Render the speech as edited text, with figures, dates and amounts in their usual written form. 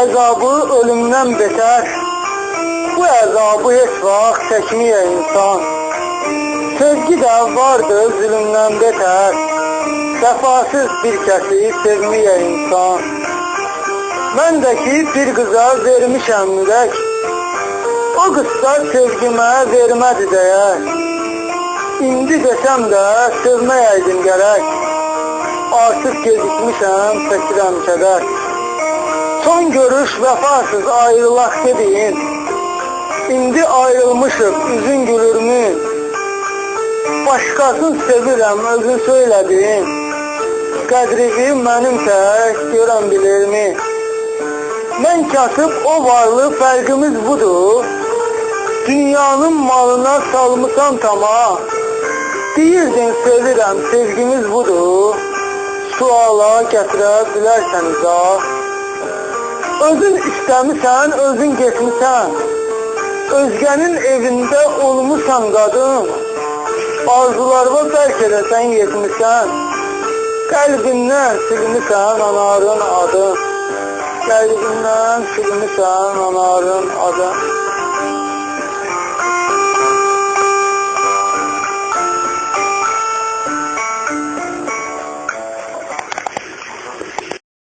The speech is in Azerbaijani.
əzabı ölümdən betər. Bu əzabı heç vaxt çəkməyə insan. Sevgi də vardır zülümdən betər. Vəfasız bir kəsi sevməyə insan. Mən də ki bir qıza vermişəm ürək. O qızda sevgimə vermədi dəyər. İndi desəm də sevməyəydim gərək. Artıq gecikmişəm, çəkirəm kədər. Son görüş vəfasız ayrılaq dediyin. İndi ayrılmışıq, üzün gülürmü? Başqasını sevirəm, özün söylədin. Qədrivi mənim tək görən bilirmi? Mən kasıb, o varlı, fərqimiz budur. Dünyanın malına salmışam tama. Deyirdin sevirəm, sevgimiz budur. Suala gətirə bilərsən izah. Özün istəmisən, özün getmisən. Özgənin evində olmuşsan qadın. Arzularına bəlkə də sən yetmişsən. Qəlbindən silmişsən anarın adın. Qəlbindən silmişsən anarın adın.